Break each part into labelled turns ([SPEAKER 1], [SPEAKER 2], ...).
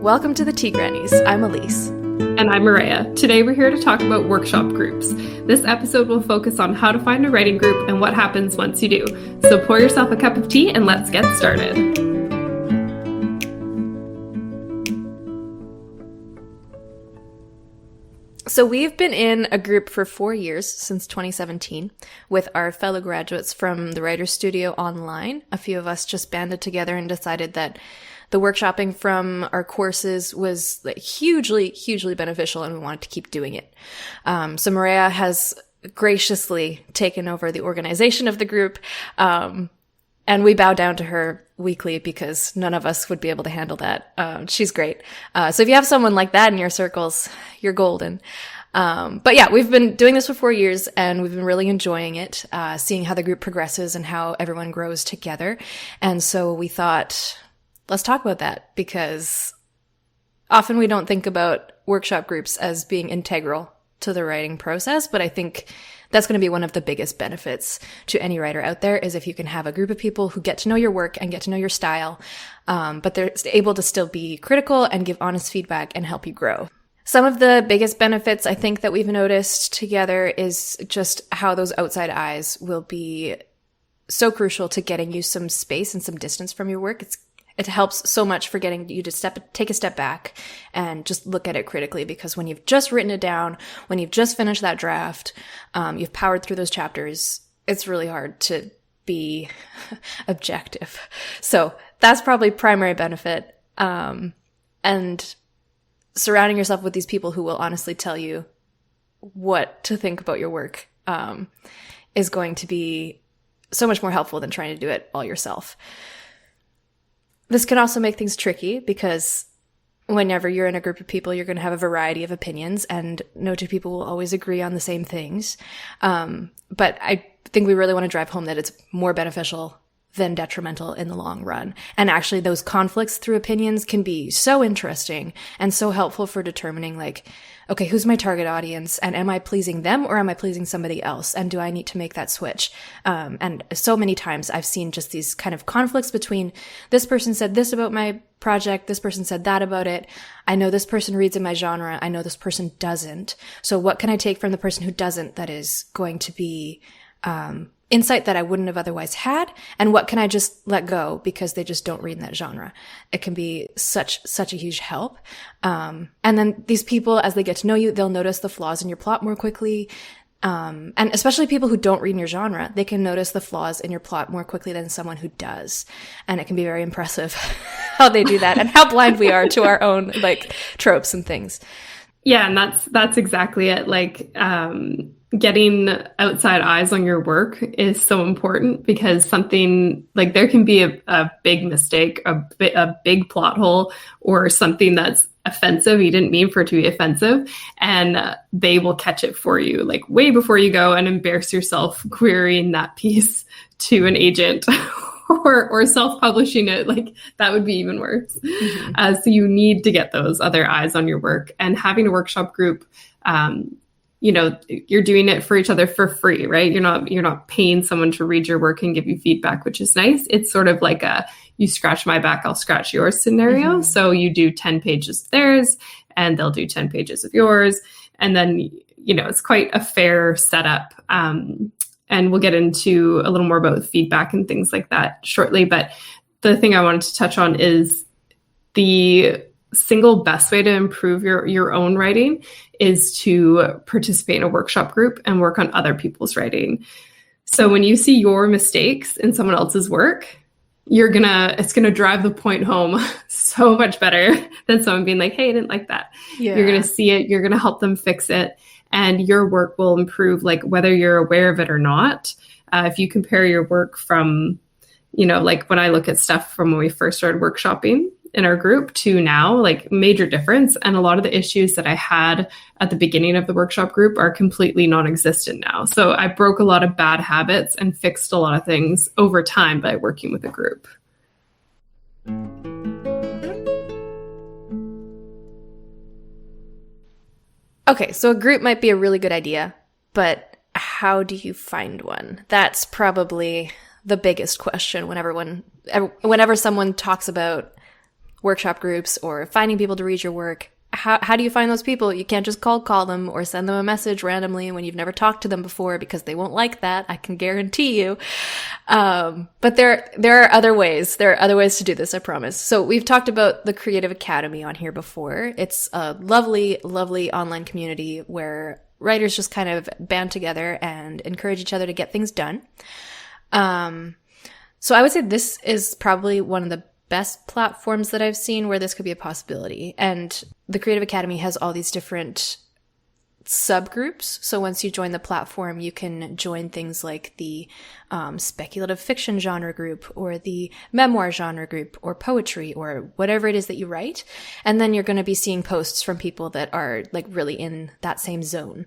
[SPEAKER 1] Welcome to the Tea Grannies. I'm Elise.
[SPEAKER 2] And I'm Maria. Today we're here to talk about workshop groups. This episode will focus on how to find a writing group and what happens once you do. So pour yourself a cup of tea and let's get started.
[SPEAKER 1] So we've been in a group for 4 years, since 2017, with our fellow graduates from the Writers Studio online. A few of us just banded together and decided that the workshopping from our courses was hugely beneficial, and we wanted to keep doing it. So Maria has graciously taken over the organization of the group, and we bow down to her weekly because none of us would be able to handle that. She's great. So if you have someone like that in your circles, you're golden. But yeah, we've been doing this for 4 years and we've been really enjoying it, seeing how the group progresses and how everyone grows together. And so we thought, let's talk about that, because often we don't think about workshop groups as being integral to the writing process, but I think that's going to be one of the biggest benefits to any writer out there, is if you can have a group of people who get to know your work and get to know your style, but they're able to still be critical and give honest feedback and help you grow. Some of the biggest benefits I think that we've noticed together is just how those outside eyes will be so crucial to getting you some space and some distance from your work. It helps so much for getting you to take a step back and just look at it critically, because when you've just written it down, when you've just finished that draft, you've powered through those chapters, it's really hard to be objective. So that's probably primary benefit. And surrounding yourself with these people who will honestly tell you what to think about your work, is going to be so much more helpful than trying to do it all yourself. This can also make things tricky, because whenever you're in a group of people, you're going to have a variety of opinions, and no two people will always agree on the same things. But I think we really want to drive home that it's more beneficial than detrimental in the long run. And actually, those conflicts through opinions can be so interesting and so helpful for determining, okay, who's my target audience, and am I pleasing them or am I pleasing somebody else? And do I need to make that switch? And so many times I've seen just these kind of conflicts between, this person said this about my project, this person said that about it. I know this person reads in my genre. I know this person doesn't. So what can I take from the person who doesn't that is going to be, insight that I wouldn't have otherwise had, and what can I just let go because they just don't read in that genre? It can be such a huge help. And then these people, as they get to know you, they'll notice the flaws in your plot more quickly. And especially people who don't read in your genre, they can notice the flaws in your plot more quickly than someone who does. And it can be very impressive how they do that and how blind we are to our own tropes and things.
[SPEAKER 2] Yeah, and that's exactly it. Getting outside eyes on your work is so important, because something there can be a big mistake, a big plot hole, or something that's offensive. You didn't mean for it to be offensive, and they will catch it for you way before you go and embarrass yourself querying that piece to an agent or self-publishing it. That would be even worse. Mm-hmm. So you need to get those other eyes on your work, and having a workshop group, you're doing it for each other for free, right? You're not paying someone to read your work and give you feedback, which is nice. It's sort of like a, you scratch my back, I'll scratch yours scenario. Mm-hmm. So you do 10 pages of theirs and they'll do 10 pages of yours. And then, it's quite a fair setup. And we'll get into a little more about feedback and things like that shortly. But the thing I wanted to touch on is the single best way to improve your own writing is to participate in a workshop group and work on other people's writing. So when you see your mistakes in someone else's work, it's gonna drive the point home so much better than someone being like, hey, I didn't like that. Yeah. You're gonna see it, you're gonna help them fix it, and your work will improve, whether you're aware of it or not. If you compare your work from, when I look at stuff from when we first started workshopping in our group to now, major difference. And a lot of the issues that I had at the beginning of the workshop group are completely non-existent now. So I broke a lot of bad habits and fixed a lot of things over time by working with a group.
[SPEAKER 1] Okay, so a group might be a really good idea, but how do you find one? That's probably the biggest question whenever someone talks about workshop groups or finding people to read your work, how do you find those people? You can't just call them or send them a message randomly when you've never talked to them before, because they won't like that. I can guarantee you. But there are other ways. There are other ways to do this, I promise. So we've talked about the Creative Academy on here before. It's a lovely, lovely online community where writers just kind of band together and encourage each other to get things done. So I would say this is probably one of the best platforms that I've seen where this could be a possibility. And the Creative Academy has all these different subgroups. So once you join the platform, you can join things like the speculative fiction genre group or the memoir genre group or poetry or whatever it is that you write. And then you're going to be seeing posts from people that are like really in that same zone.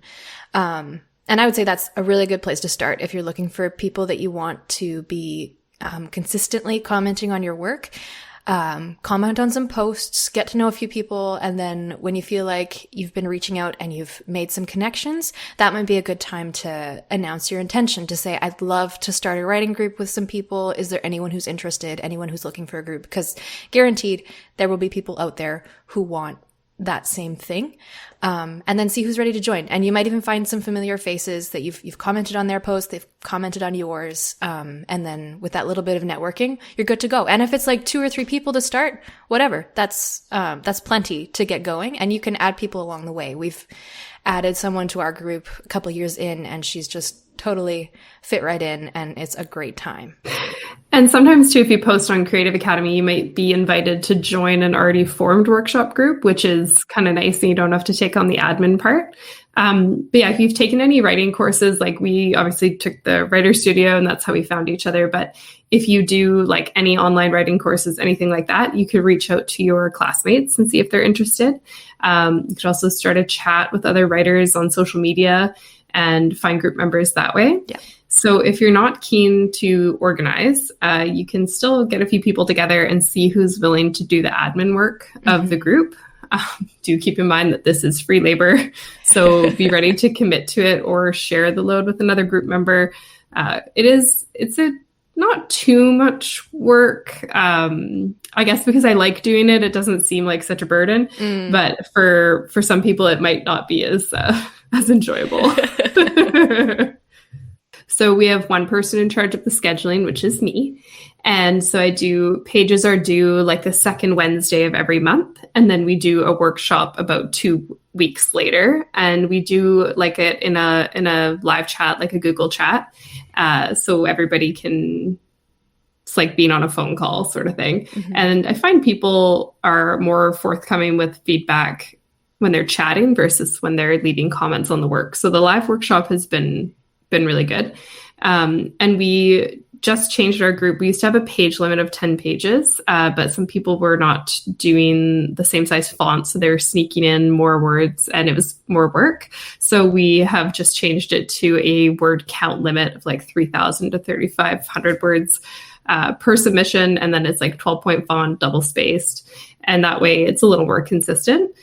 [SPEAKER 1] And I would say that's a really good place to start if you're looking for people that you want to be consistently commenting on your work. Comment on some posts, get to know a few people, and then when you feel like you've been reaching out and you've made some connections, that might be a good time to announce your intention, to say, I'd love to start a writing group with some people. Is there anyone who's interested, anyone who's looking for a group? Because guaranteed there will be people out there who want that same thing. And then see who's ready to join. And you might even find some familiar faces that you've commented on their post, they've commented on yours. And then with that little bit of networking, you're good to go. And if it's like 2 or 3 people to start, whatever, that's plenty to get going. And you can add people along the way. We've added someone to our group a couple years in, and she's just totally fit right in, and it's a great time.
[SPEAKER 2] And sometimes too, if you post on Creative Academy, you might be invited to join an already formed workshop group, which is kind of nice, and you don't have to take on the admin part. But yeah, if you've taken any writing courses, like we obviously took the Writer Studio, and that's how we found each other. But if you do like any online writing courses, anything like that, you could reach out to your classmates and see if they're interested. You could also start a chat with other writers on social media and find group members that way. Yeah. So if you're not keen to organize, you can still get a few people together and see who's willing to do the admin work of the group. Do keep in mind that this is free labor, so be ready to commit to it or share the load with another group member. It's not too much work. I guess because I like doing it, it doesn't seem like such a burden. But for some people, it might not be as enjoyable. So we have one person in charge of the scheduling, which is me. And so pages are due like the second Wednesday of every month. And then we do a workshop about 2 weeks later. And we do like it in a live chat, like a Google chat. So everybody it's like being on a phone call sort of thing. Mm-hmm. And I find people are more forthcoming with feedback when they're chatting versus when they're leaving comments on the work. So the live workshop has been really good. And we just changed our group. We used to have a page limit of 10 pages, but some people were not doing the same size font. So they were sneaking in more words and it was more work. So we have just changed it to a word count limit of like 3,000 to 3,500 words per submission. And then it's like 12-point font, double spaced. And that way it's a little more consistent.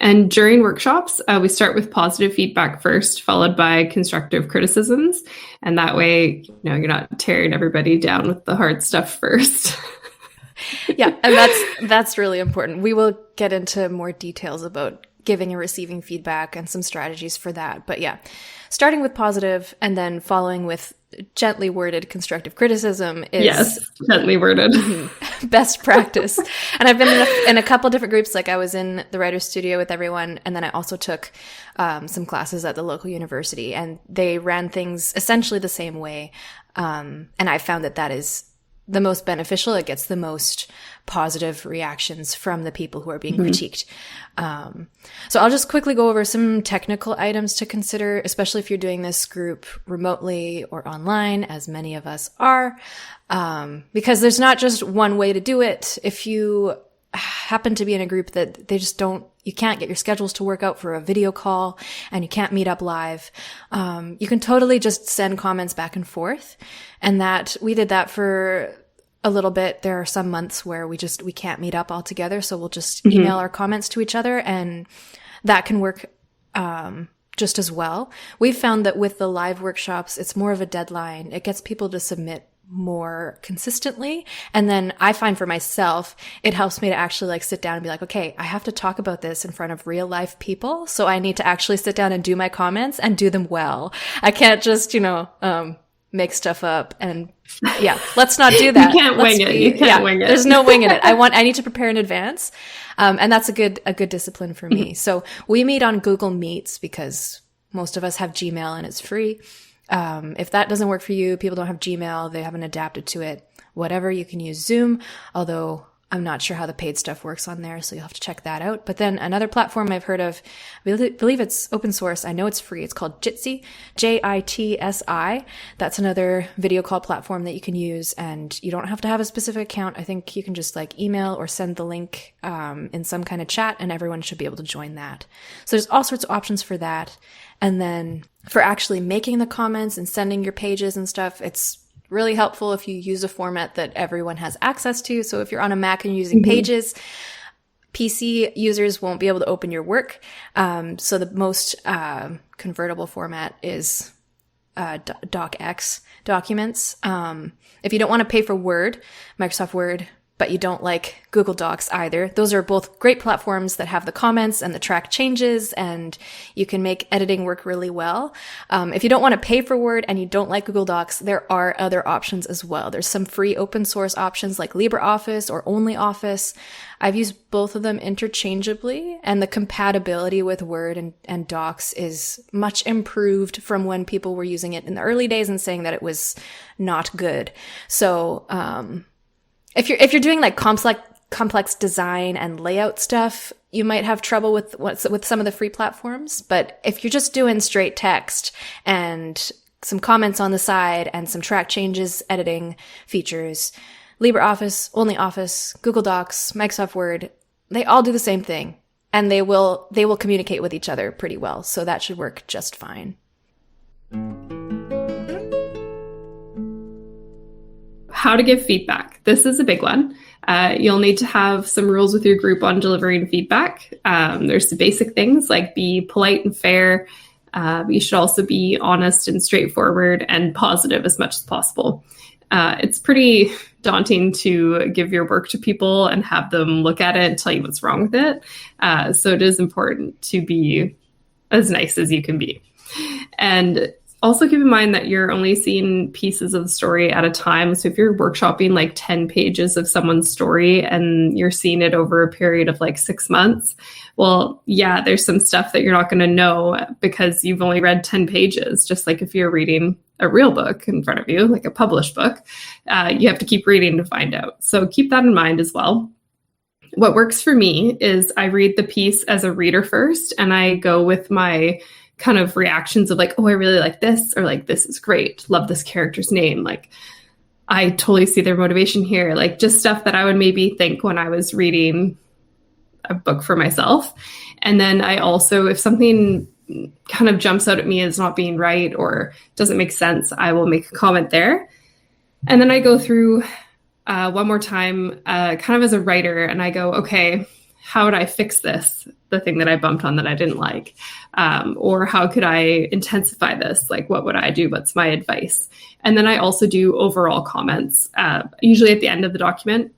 [SPEAKER 2] And during workshops, we start with positive feedback first, followed by constructive criticisms. And that way, you're not tearing everybody down with the hard stuff first.
[SPEAKER 1] Yeah, and that's really important. We will get into more details about giving and receiving feedback and some strategies for that. But yeah, starting with positive and then following with gently worded constructive criticism is
[SPEAKER 2] gently worded
[SPEAKER 1] best practice. And I've been in a couple different groups. Like I was in the Writer Studio with everyone, and then I also took some classes at the local university, and they ran things essentially the same way. And I found that is the most beneficial. It gets the most positive reactions from the people who are being critiqued. So I'll just quickly go over some technical items to consider, especially if you're doing this group remotely or online, as many of us are, because there's not just one way to do it. If you happen to be in a group that you can't get your schedules to work out for a video call and you can't meet up live, you can totally just send comments back and forth. And we did that for a little bit. There are some months where we can't meet up all together. So we'll just email our comments to each other, and that can work, just as well. We've found that with the live workshops, it's more of a deadline. It gets people to submit more consistently. And then I find for myself, it helps me to actually like sit down and be like, okay, I have to talk about this in front of real life people. So I need to actually sit down and do my comments and do them well. I can't just, make stuff up and let's not do that.
[SPEAKER 2] You can't wing it. You can't wing it.
[SPEAKER 1] There's no winging it. I need to prepare in advance. And that's a good discipline for me. So we meet on Google Meets because most of us have Gmail and it's free. If that doesn't work for you, people don't have Gmail, they haven't adapted to it, whatever, you can use Zoom, although I'm not sure how the paid stuff works on there, so you'll have to check that out. But then another platform I've heard of, I believe it's open source. I know it's free. It's called Jitsi, Jitsi. That's another video call platform that you can use, and you don't have to have a specific account. I think you can just like email or send the link in some kind of chat, and everyone should be able to join that. So there's all sorts of options for that. And then for actually making the comments and sending your pages and stuff, it's really helpful if you use a format that everyone has access to. So if you're on a Mac and you're using Pages, PC users won't be able to open your work. So the most convertible format is DocX documents. If you don't want to pay for Word, Microsoft Word, but you don't like Google Docs either, those are both great platforms that have the comments and the track changes, and you can make editing work really well. If you don't want to pay for Word and you don't like Google Docs, there are other options as well. There's some free open source options like LibreOffice or OnlyOffice. I've used both of them interchangeably, and the compatibility with Word and Docs is much improved from when people were using it in the early days and saying that it was not good. So, if you're doing like complex design and layout stuff, you might have trouble with some of the free platforms. But if you're just doing straight text and some comments on the side and some track changes, editing features, LibreOffice, OnlyOffice, Google Docs, Microsoft Word, they all do the same thing, and they will communicate with each other pretty well. So that should work just fine.
[SPEAKER 2] How to give feedback. This is a big one. You'll need to have some rules with your group on delivering feedback. There's the basic things like be polite and fair. You should also be honest and straightforward and positive as much as possible. It's pretty daunting to give your work to people and have them look at it and tell you what's wrong with it. So it is important to be as nice as you can be. And also keep in mind that you're only seeing pieces of the story at a time. So if you're workshopping like 10 pages of someone's story and you're seeing it over a period of like 6 months, well, yeah, there's some stuff that you're not going to know because you've only read 10 pages. Just like if you're reading a real book in front of you, like a published book, you have to keep reading to find out. So keep that in mind as well. What works for me is I read the piece as a reader first, and I go with my kind of reactions of like, oh, I really like this, or like, this is great. Love this character's name. Like, I totally see their motivation here. Like just stuff that I would maybe think when I was reading a book for myself. And then I also, if something kind of jumps out at me as not being right or doesn't make sense, I will make a comment there. And then I go through one more time, kind of as a writer, and I go, okay, how would I fix this? The thing that I bumped on that I didn't like, or how could I intensify this? Like, what would I do? What's my advice? And then I also do overall comments, usually at the end of the document,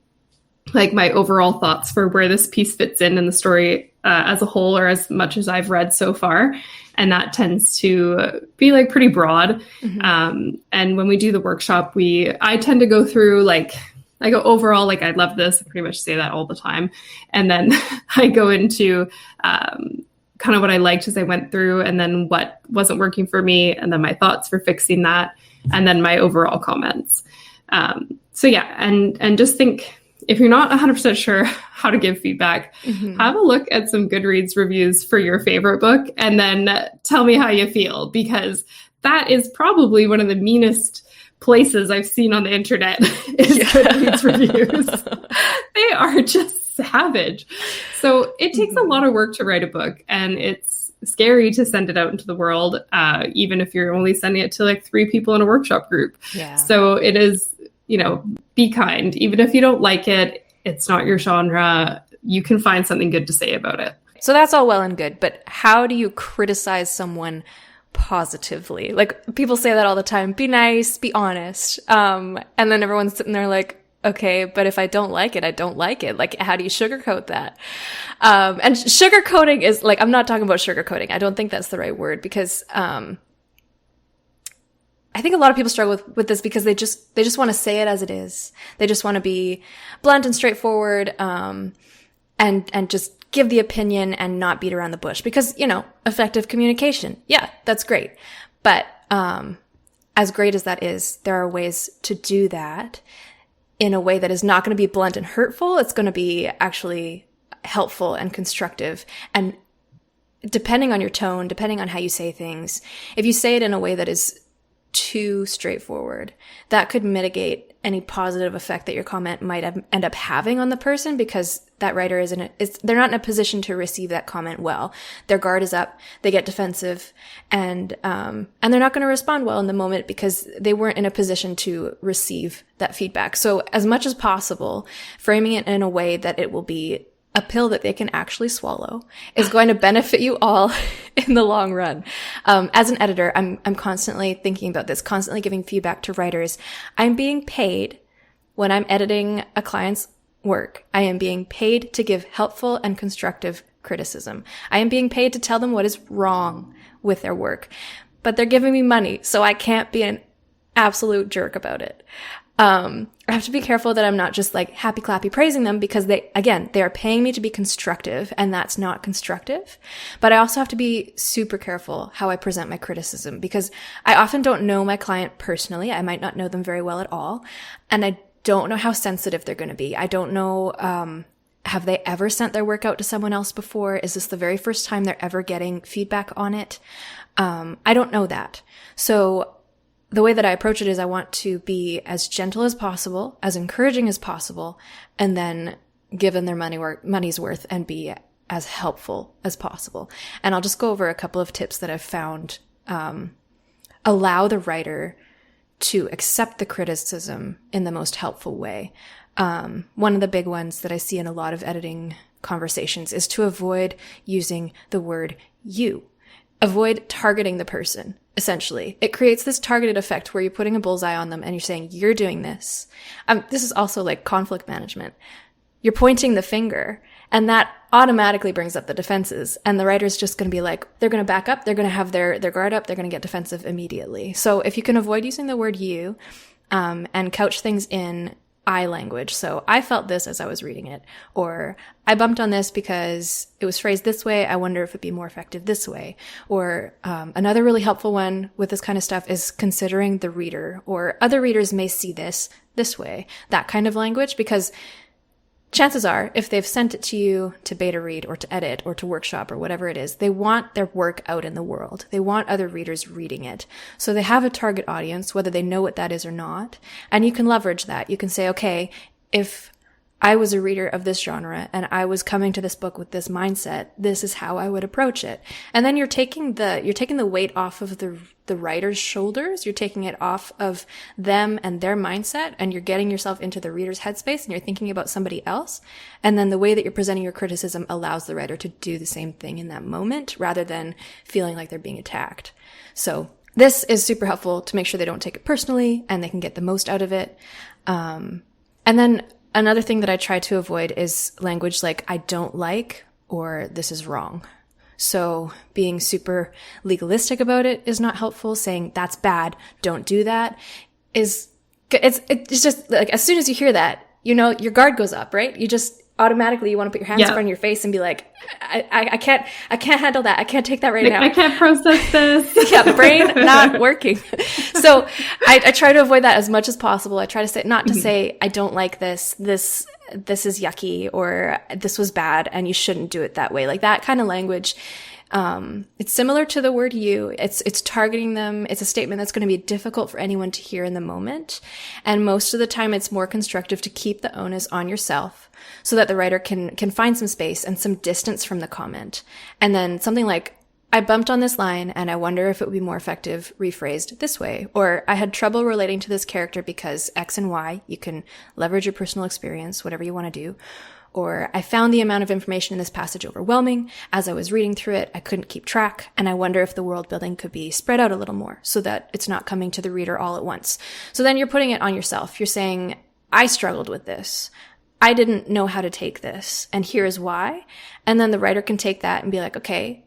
[SPEAKER 2] like my overall thoughts for where this piece fits in the story as a whole, or as much as I've read so far. And that tends to be like pretty broad. Mm-hmm. And when we do the workshop, I tend to go through like, I go overall, like, I love this. I pretty much say that all the time. And then I go into kind of what I liked as I went through, and then what wasn't working for me, and then my thoughts for fixing that, and then my overall comments. So yeah, and just think, if you're not 100% sure how to give feedback, mm-hmm. have a look at some Goodreads reviews for your favorite book, and then tell me how you feel, because that is probably one of the meanest places I've seen on the internet is Goodreads reviews. They are just savage. So it takes a lot of work to write a book, and it's scary to send it out into the world, even if you're only sending it to like 3 people in a workshop group. Yeah. So it is, be kind. Even if you don't like it, it's not your genre, you can find something good to say about it.
[SPEAKER 1] So that's all well and good, but how do you criticize someone positively. Like, people say that all the time. Be nice, be honest. And then everyone's sitting there like, okay, but if I don't like it, I don't like it. Like, how do you sugarcoat that? And sugarcoating is like, I'm not talking about sugarcoating. I don't think that's the right word, because, I think a lot of people struggle with this because they just want to say it as it is. They just want to be blunt and straightforward, and just give the opinion and not beat around the bush, because, effective communication. Yeah, that's great. But, as great as that is, there are ways to do that in a way that is not going to be blunt and hurtful. It's going to be actually helpful and constructive. And depending on your tone, depending on how you say things, if you say it in a way that is too straightforward, that could mitigate any positive effect that your comment might end up having on the person, because that writer they're not in a position to receive that comment well. Their guard is up, they get defensive, and they're not going to respond well in the moment because they weren't in a position to receive that feedback. So as much as possible, framing it in a way that it will be a pill that they can actually swallow is going to benefit you all in the long run. As an editor, I'm constantly thinking about this, constantly giving feedback to writers. I'm being paid when I'm editing a client's work. I am being paid to give helpful and constructive criticism. I am being paid to tell them what is wrong with their work, but they're giving me money, so I can't be an absolute jerk about it. I have to be careful that I'm not just like happy clappy praising them, because they are paying me to be constructive, and that's not constructive. But I also have to be super careful how I present my criticism, because I often don't know my client personally. I might not know them very well at all. And I don't know how sensitive they're going to be. I don't know, have they ever sent their work out to someone else before? Is this the very first time they're ever getting feedback on it? I don't know that. So the way that I approach it is I want to be as gentle as possible, as encouraging as possible, and then give them their money's worth and be as helpful as possible. And I'll just go over a couple of tips that I've found allow the writer to accept the criticism in the most helpful way. One of the big ones that I see in a lot of editing conversations is to avoid using the word you. Avoid targeting the person, essentially. It creates this targeted effect where you're putting a bullseye on them and you're saying, you're doing this. This is also like conflict management. You're pointing the finger, and that automatically brings up the defenses. And the writer's just going to be like, they're going to back up, they're going to have their guard up, they're going to get defensive immediately. So if you can avoid using the word you, and couch things in I language. So I felt this as I was reading it, or I bumped on this because it was phrased this way. I wonder if it'd be more effective this way. Or another really helpful one with this kind of stuff is considering the reader, or other readers may see this way, that kind of language, because chances are, if they've sent it to you to beta read or to edit or to workshop or whatever it is, they want their work out in the world. They want other readers reading it. So they have a target audience, whether they know what that is or not. And you can leverage that. You can say, okay, if I was a reader of this genre and I was coming to this book with this mindset, this is how I would approach it. And then you're taking the weight off of the writer's shoulders. You're taking it off of them and their mindset, and you're getting yourself into the reader's headspace, and you're thinking about somebody else. And then the way that you're presenting your criticism allows the writer to do the same thing in that moment, rather than feeling like they're being attacked. So this is super helpful to make sure they don't take it personally and they can get the most out of it. And then another thing that I try to avoid is language like I don't like or this is wrong. So being super legalistic about it is not helpful. Saying that's bad, don't do that it's just like, as soon as you hear that, your guard goes up, right? You just automatically, you want to put your hands in front of your face and be like, I can't handle that. I can't take that right now.
[SPEAKER 2] I can't process this.
[SPEAKER 1] Yeah, brain not working. So I try to avoid that as much as possible. I try to say, not to say, I don't like this is yucky, or this was bad and you shouldn't do it that way. Like that kind of language. It's similar to the word you. It's targeting them. It's a statement that's going to be difficult for anyone to hear in the moment. And most of the time it's more constructive to keep the onus on yourself so that the writer can find some space and some distance from the comment. And then something like, I bumped on this line and I wonder if it would be more effective rephrased this way. Or I had trouble relating to this character because X and Y. You can leverage your personal experience, whatever you want to do. or I found the amount of information in this passage overwhelming. As I was reading through it, I couldn't keep track, and I wonder if the world building could be spread out a little more so that it's not coming to the reader all at once. So then you're putting it on yourself. You're saying, I struggled with this. I didn't know how to take this, and here's why. And then the writer can take that and be like, okay,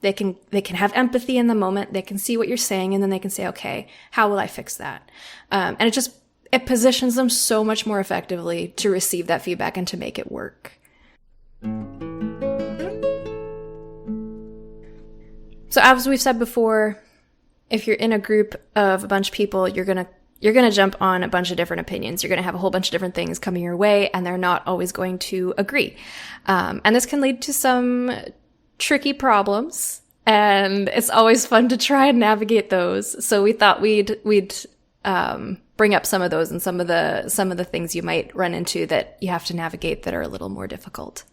[SPEAKER 1] they can have empathy in the moment. They can see what you're saying, and then they can say, okay, how will I fix that? And it positions them so much more effectively to receive that feedback and to make it work. So as we've said before, if you're in a group of a bunch of people, you're going to jump on a bunch of different opinions. You're going to have a whole bunch of different things coming your way, and they're not always going to agree. And this can lead to some tricky problems, and it's always fun to try and navigate those. So we thought we'd bring up some of those and some of the things you might run into that you have to navigate that are a little more difficult.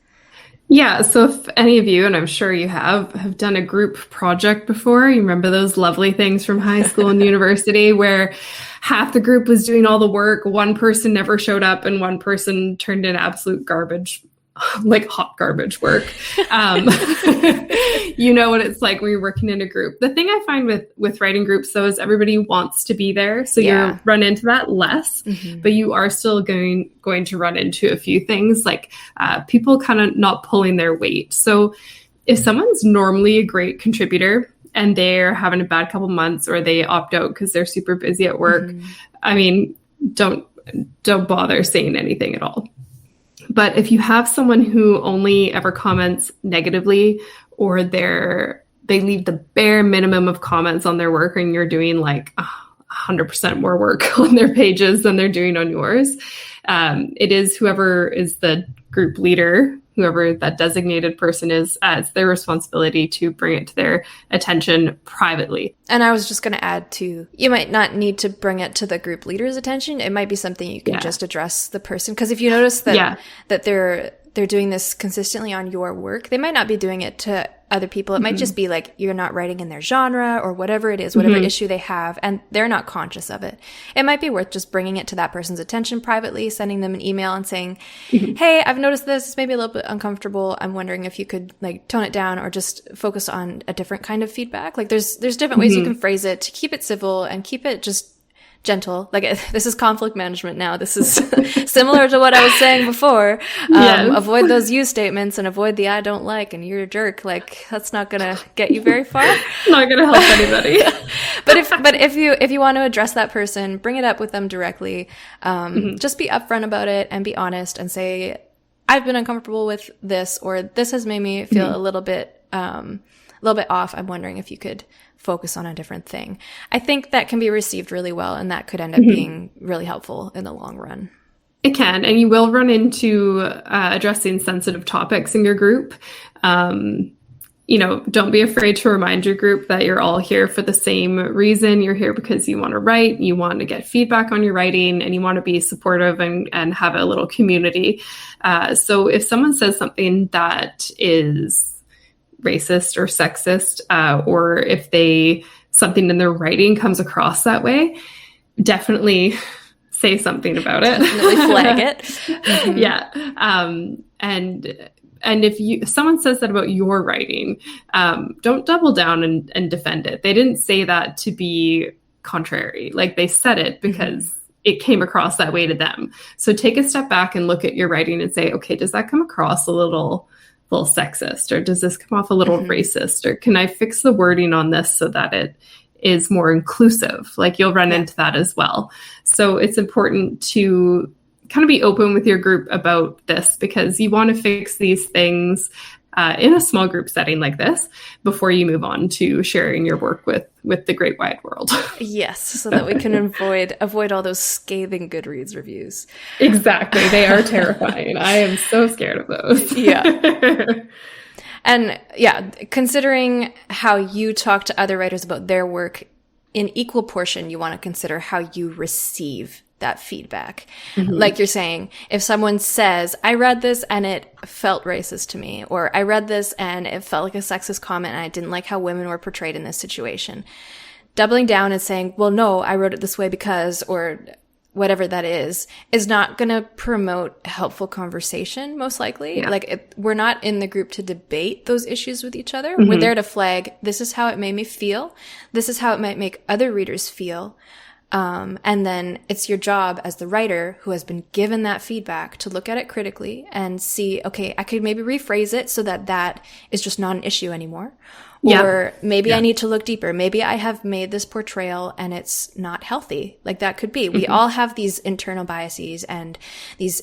[SPEAKER 2] Yeah, so if any of you, and I'm sure you have done a group project before, you remember those lovely things from high school and university where half the group was doing all the work, one person never showed up, and one person turned in absolute garbage, like hot garbage work. You know what it's like when you're working in a group. The thing I find with writing groups, though, is everybody wants to be there. So you run into that less, but you are still going to run into a few things like people kind of not pulling their weight. So if someone's normally a great contributor and they're having a bad couple months, or they opt out because they're super busy at work, I mean, don't bother saying anything at all. But if you have someone who only ever comments negatively, or they leave the bare minimum of comments on their work, and you're doing like 100% more work on their pages than they're doing on yours, it is whoever is the group leader, whoever that designated person is, it's their responsibility to bring it to their attention privately.
[SPEAKER 1] And I was just going to add too, you might not need to bring it to the group leader's attention. It might be something you can just address the person. Because if you notice that they're doing this consistently on your work, they might not be doing it to other people. It might just be like you're not writing in their genre or whatever it is, whatever issue they have, and they're not conscious of it. It might be worth just bringing it to that person's attention privately, sending them an email and saying, hey, I've noticed this. It's maybe a little bit uncomfortable. I'm wondering if you could like tone it down or just focus on a different kind of feedback. Like there's different ways you can phrase it to keep it civil and keep it just gentle. Like this is conflict management now. This is similar to what I was saying before. Avoid those you statements and avoid the I don't like and you're a jerk. Like that's not gonna get you very far.
[SPEAKER 2] Not gonna help anybody.
[SPEAKER 1] But if you want to address that person, bring it up with them directly. Just be upfront about it and be honest and say, I've been uncomfortable with this, or this has made me feel a little bit off. I'm wondering if you could focus on a different thing. I think that can be received really well, and that could end up being really helpful in the long run.
[SPEAKER 2] It can, and you will run into addressing sensitive topics in your group. Don't be afraid to remind your group that you're all here for the same reason. You're here because you want to write, you want to get feedback on your writing, and you want to be supportive and have a little community. So if someone says something that is racist or sexist, or if something in their writing comes across that way, definitely say something about it.
[SPEAKER 1] Definitely flag it.
[SPEAKER 2] Yeah. And if someone says that about your writing, don't double down and defend it. They didn't say that to be contrary. Like they said it because it came across that way to them. So take a step back and look at your writing and say, okay, does that come across a little sexist, or does this come off a little racist, or can I fix the wording on this so that it is more inclusive? Like you'll run into that as well. So it's important to kind of be open with your group about this, because you want to fix these things in a small group setting like this before you move on to sharing your work with the great wide world.
[SPEAKER 1] Yes, so that we can avoid all those scathing Goodreads reviews.
[SPEAKER 2] Exactly. They are terrifying. I am so scared of those.
[SPEAKER 1] Yeah. And considering how you talk to other writers about their work, in equal portion, you want to consider how you receive that feedback. Like you're saying, if someone says, I read this and it felt racist to me, or I read this and it felt like a sexist comment and I didn't like how women were portrayed in this situation, doubling down and saying, well, no, I wrote it this way because, or whatever that is not going to promote a helpful conversation, most likely.
[SPEAKER 2] Yeah.
[SPEAKER 1] Like, we're not in the group to debate those issues with each other. We're there to flag, this is how it made me feel. This is how it might make other readers feel. And then it's your job as the writer who has been given that feedback to look at it critically and see, okay, I could maybe rephrase it so that that is just not an issue anymore. Or maybe I need to look deeper. Maybe I have made this portrayal and it's not healthy. Like, that could be. We all have these internal biases and these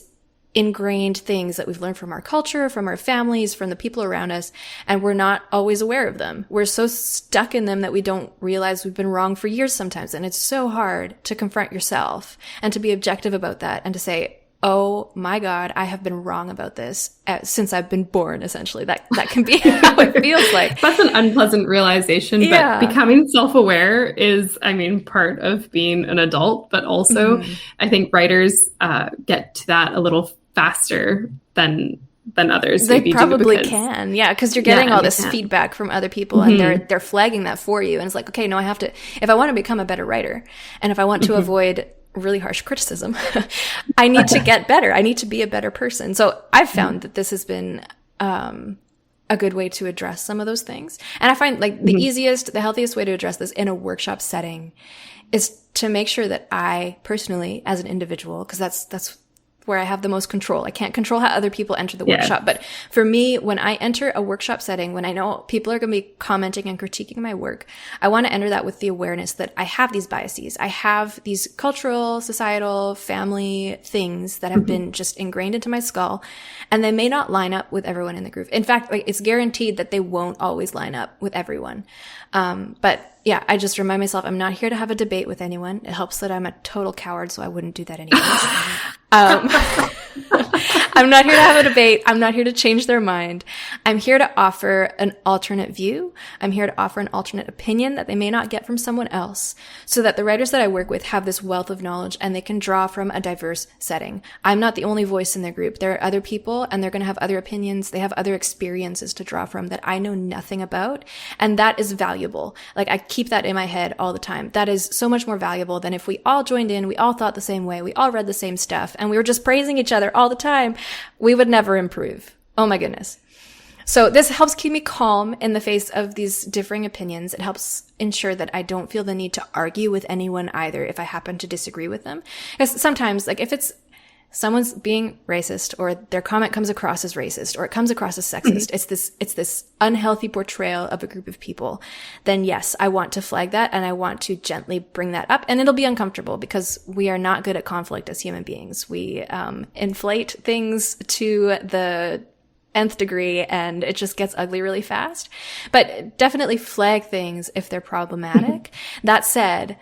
[SPEAKER 1] ingrained things that we've learned from our culture, from our families, from the people around us, and we're not always aware of them. We're so stuck in them that we don't realize we've been wrong for years sometimes. And it's so hard to confront yourself and to be objective about that and to say, oh my God, I have been wrong about this since I've been born, essentially. That can be how it feels like.
[SPEAKER 2] That's an unpleasant realization, but becoming self-aware is, I mean, part of being an adult, but also I think writers get to that a little faster than others.
[SPEAKER 1] They probably can. Yeah. Cause you're getting all this feedback from other people and they're flagging that for you. And it's like, okay, no, I have to, if I want to become a better writer and if I want to avoid really harsh criticism, I need to get better. I need to be a better person. So I've found that this has been a good way to address some of those things. And I find like the easiest, the healthiest way to address this in a workshop setting is to make sure that I personally, as an individual, because that's where I have the most control. I can't control how other people enter the workshop. But for me, when I enter a workshop setting, when I know people are going to be commenting and critiquing my work, I want to enter that with the awareness that I have these biases. I have these cultural, societal, family things that have been just ingrained into my skull, and they may not line up with everyone in the group. In fact, like, it's guaranteed that they won't always line up with everyone. But yeah, I just remind myself I'm not here to have a debate with anyone. It helps that I'm a total coward, so I wouldn't do that anyways. I'm not here to have a debate. I'm not here to change their mind. I'm here to offer an alternate view. I'm here to offer an alternate opinion that they may not get from someone else, so that the writers that I work with have this wealth of knowledge and they can draw from a diverse setting. I'm not the only voice in their group. There are other people and they're going to have other opinions. They have other experiences to draw from that I know nothing about. And that is valuable. Like, I keep that in my head all the time. That is so much more valuable than if we all joined in, we all thought the same way, we all read the same stuff, and we were just praising each other all the time. We would never improve. Oh my goodness. So this helps keep me calm in the face of these differing opinions. It helps ensure that I don't feel the need to argue with anyone either if I happen to disagree with them. Because sometimes, like, if it's someone's being racist or their comment comes across as racist or it comes across as sexist, it's this unhealthy portrayal of a group of people, then yes, I want to flag that and I want to gently bring that up. And it'll be uncomfortable because we are not good at conflict as human beings. We inflate things to the nth degree and it just gets ugly really fast. But definitely flag things if they're problematic. That said,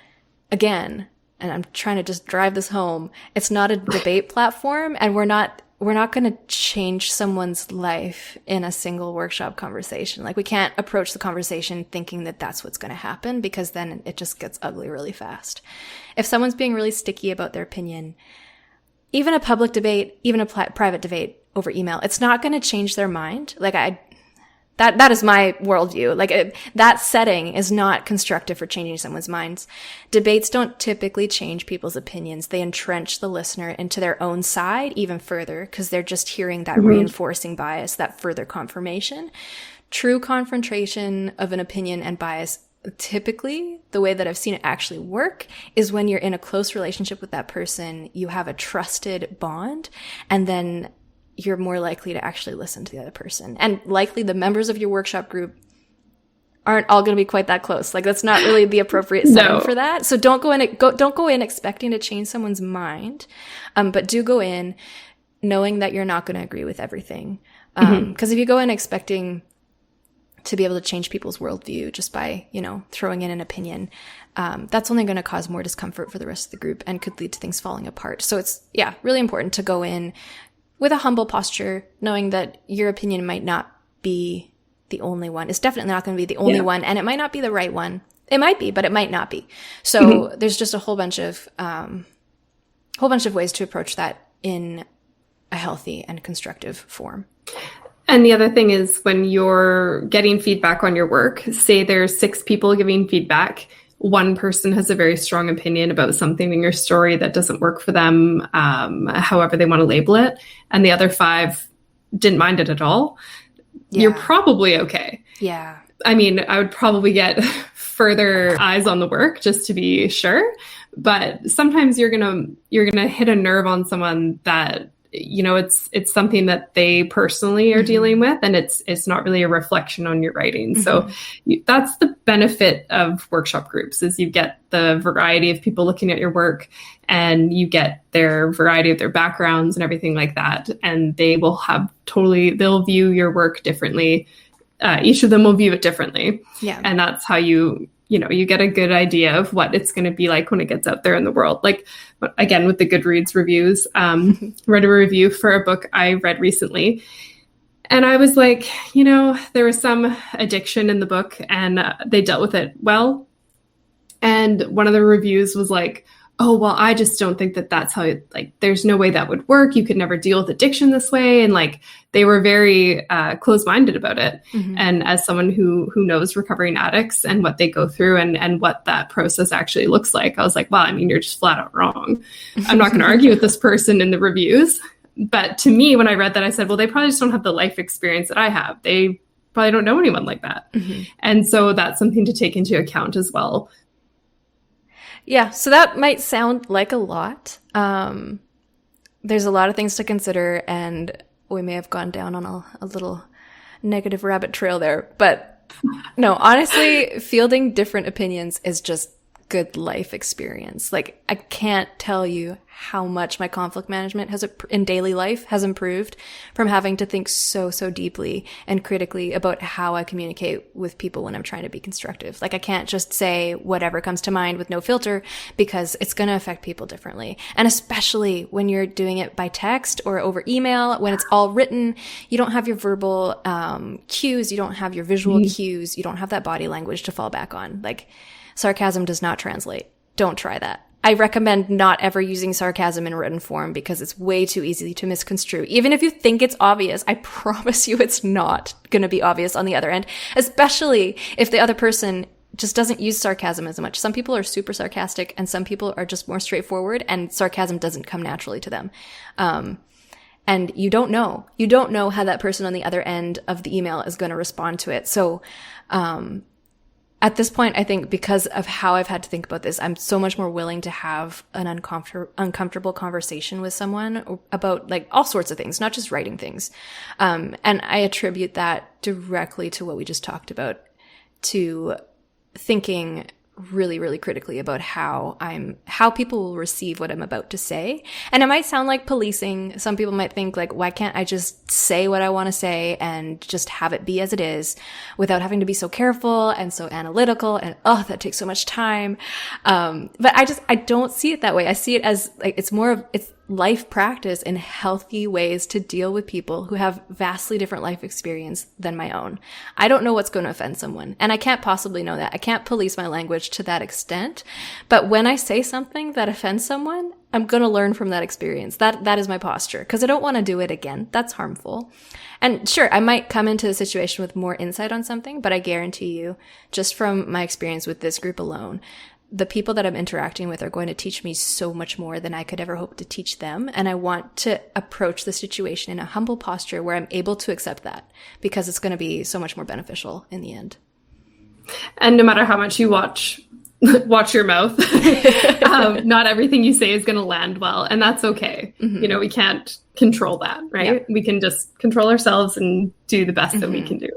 [SPEAKER 1] again, and I'm trying to just drive this home, it's not a debate platform, and we're not going to change someone's life in a single workshop conversation. Like, we can't approach the conversation thinking that that's what's going to happen, because then it just gets ugly really fast. If someone's being really sticky about their opinion, even a public debate, even a private debate over email, it's not going to change their mind. Like, that is my worldview. Like, that setting is not constructive for changing someone's minds. Debates don't typically change people's opinions. They entrench the listener into their own side even further because they're just hearing that reinforcing bias, that further confirmation. True confrontation of an opinion and bias, typically, the way that I've seen it actually work is when you're in a close relationship with that person, you have a trusted bond, and then you're more likely to actually listen to the other person. And likely the members of your workshop group aren't all going to be quite that close. Like, that's not really the appropriate setting for that. So don't go in expecting to change someone's mind. But do go in knowing that you're not going to agree with everything. Because if you go in expecting to be able to change people's worldview just by, throwing in an opinion, that's only going to cause more discomfort for the rest of the group and could lead to things falling apart. So it's, really important to go in with a humble posture, knowing that your opinion might not be the only one. It's definitely not going to be the only one, and it might not be the right one. It might be, but it might not be. So there's just a whole bunch of ways to approach that in a healthy and constructive form.
[SPEAKER 2] And the other thing is, when you're getting feedback on your work, say there's 6 people giving feedback, one person has a very strong opinion about something in your story that doesn't work for them, however they want to label it, and the other 5 didn't mind it at all, you're probably okay.
[SPEAKER 1] Yeah.
[SPEAKER 2] I mean, I would probably get further eyes on the work just to be sure. But sometimes you're gonna hit a nerve on someone that, you know, it's something that they personally are dealing with, and it's not really a reflection on your writing. So that's the benefit of workshop groups, is you get the variety of people looking at your work, and you get their variety of their backgrounds and everything like that. And they'll they'll view your work differently. Each of them will view it differently.
[SPEAKER 1] Yeah.
[SPEAKER 2] And that's how you get a good idea of what it's going to be like when it gets out there in the world. Like, again, with the Goodreads reviews, read a review for a book I read recently. And I was like, you know, there was some addiction in the book, and they dealt with it well. And one of the reviews was like, oh, well, I just don't think that that's how there's no way that would work. You could never deal with addiction this way. And like, they were very closed-minded about it. And as someone who knows recovering addicts and what they go through and what that process actually looks like, I was like, well, I mean, you're just flat out wrong. I'm not going to argue with this person in the reviews. But to me, when I read that, I said, well, they probably just don't have the life experience that I have. They probably don't know anyone like that. And so that's something to take into account as well.
[SPEAKER 1] Yeah, so that might sound like a lot. There's a lot of things to consider, and we may have gone down on a little negative rabbit trail there. But no, honestly, fielding different opinions is just good life experience. Like, I can't tell you how much my conflict management in daily life has improved from having to think so deeply and critically about how I communicate with people when I'm trying to be constructive. Like, I can't just say whatever comes to mind with no filter, because it's going to affect people differently. And especially when you're doing it by text or over email, when it's all written, you don't have your verbal cues, you don't have your visual cues, you don't have that body language to fall back on. Like, sarcasm does not translate. Don't try that. I recommend not ever using sarcasm in written form, because it's way too easy to misconstrue. Even if you think it's obvious, I promise you it's not going to be obvious on the other end, especially if the other person just doesn't use sarcasm as much. Some people are super sarcastic, and some people are just more straightforward, and sarcasm doesn't come naturally to them. And you don't know how that person on the other end of the email is going to respond to it. So, at this point, I think because of how I've had to think about this, I'm so much more willing to have an uncomfortable conversation with someone about like all sorts of things, not just writing things. And I attribute that directly to what we just talked about, to thinking really critically about how people will receive what I'm about to say. And it might sound like policing. Some people might think like, why can't I just say what I want to say and just have it be as it is without having to be so careful and so analytical, and that takes so much time. But I don't see it that way. I see it as like, it's life practice in healthy ways to deal with people who have vastly different life experience than my own. I don't know what's going to offend someone, and I can't possibly know that. I can't police my language to that extent. But when I say something that offends someone, I'm going to learn from that experience. That is my posture, because I don't want to do it again. That's harmful. And sure, I might come into a situation with more insight on something, but I guarantee you, just from my experience with this group alone, the people that I'm interacting with are going to teach me so much more than I could ever hope to teach them. And I want to approach the situation in a humble posture where I'm able to accept that, because it's going to be so much more beneficial in the end.
[SPEAKER 2] And no matter how much you watch your mouth, not everything you say is going to land well. And that's okay. You know, we can't control that, right? Yeah. We can just control ourselves and do the best that we can do.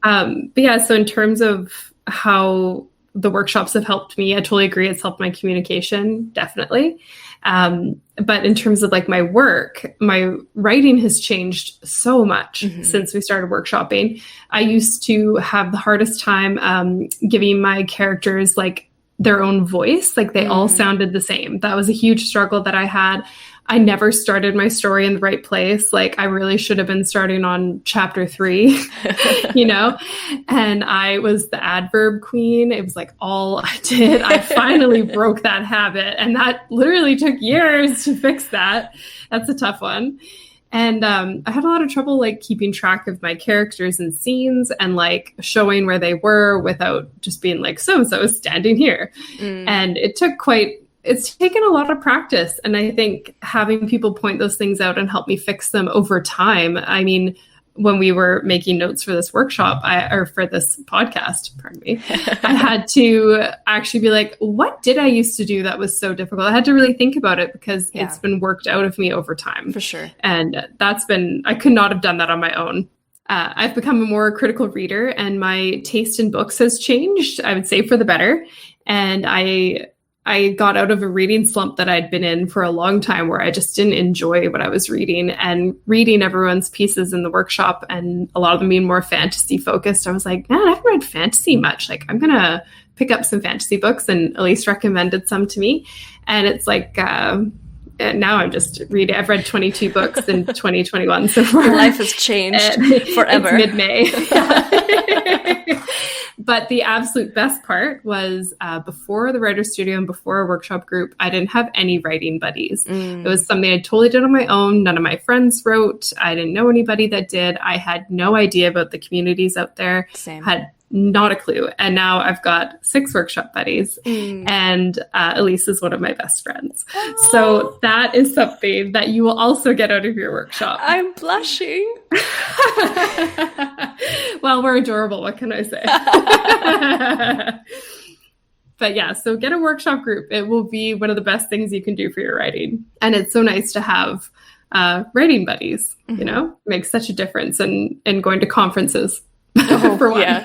[SPEAKER 2] But yeah, so in terms of how the workshops have helped me, I totally agree. It's helped my communication, definitely. But in terms of like my work, my writing has changed so much since we started workshopping. I used to have the hardest time giving my characters like their own voice. Like they all sounded the same. That was a huge struggle that I had. I never started my story in the right place. Like I really should have been starting on chapter 3, you know, and I was the adverb queen. It was like all I did. I finally broke that habit, and that literally took years to fix that. That's a tough one. And I had a lot of trouble like keeping track of my characters and scenes and like showing where they were without just being like, so-and-so is standing here. And it's taken a lot of practice. And I think having people point those things out and help me fix them over time. I mean, when we were making notes for this workshop or for this podcast, pardon me, I had to actually be like, what did I used to do that was so difficult? I had to really think about it because it's been worked out of me over time.
[SPEAKER 1] For sure.
[SPEAKER 2] And I could not have done that on my own. I've become a more critical reader and my taste in books has changed, I would say, for the better. And I got out of a reading slump that I'd been in for a long time where I just didn't enjoy what I was reading, and reading everyone's pieces in the workshop and a lot of them being more fantasy focused. I was like, man, I haven't read fantasy much. Like, I'm going to pick up some fantasy books, and Elise recommended some to me. And it's like, now I'm just reading. I've read 22 books in 2021 so far.
[SPEAKER 1] Your life has changed forever.
[SPEAKER 2] It's mid-May. But the absolute best part was before the writer's studio and before a workshop group, I didn't have any writing buddies. It was something I totally did on my own. None of my friends wrote. I didn't know anybody that did. I had no idea about the communities out there.
[SPEAKER 1] Same.
[SPEAKER 2] Had not a clue. And now I've got 6 workshop buddies and Elise is one of my best friends. Oh. So that is something that you will also get out of your workshop.
[SPEAKER 1] I'm blushing.
[SPEAKER 2] Well, we're adorable. What can I say? But yeah, so get a workshop group. It will be one of the best things you can do for your writing. And it's so nice to have writing buddies, you know, makes such a difference in going to conferences.
[SPEAKER 1] Oh,
[SPEAKER 2] for one.
[SPEAKER 1] Yeah.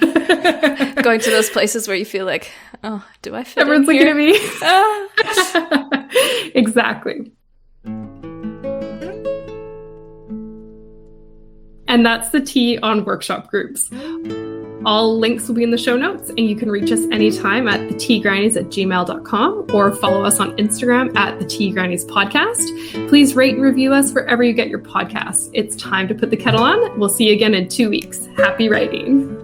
[SPEAKER 1] Going to those places where you feel like, oh, do I fit
[SPEAKER 2] Everyone's
[SPEAKER 1] in here?
[SPEAKER 2] looking at me. Exactly. And that's the tea on workshop groups. All links will be in the show notes, and you can reach us anytime at theteagrannies@gmail.com or follow us on Instagram at @theteagranniespodcast. Please rate and review us wherever you get your podcasts. It's time to put the kettle on. We'll see you again in 2 weeks. Happy writing.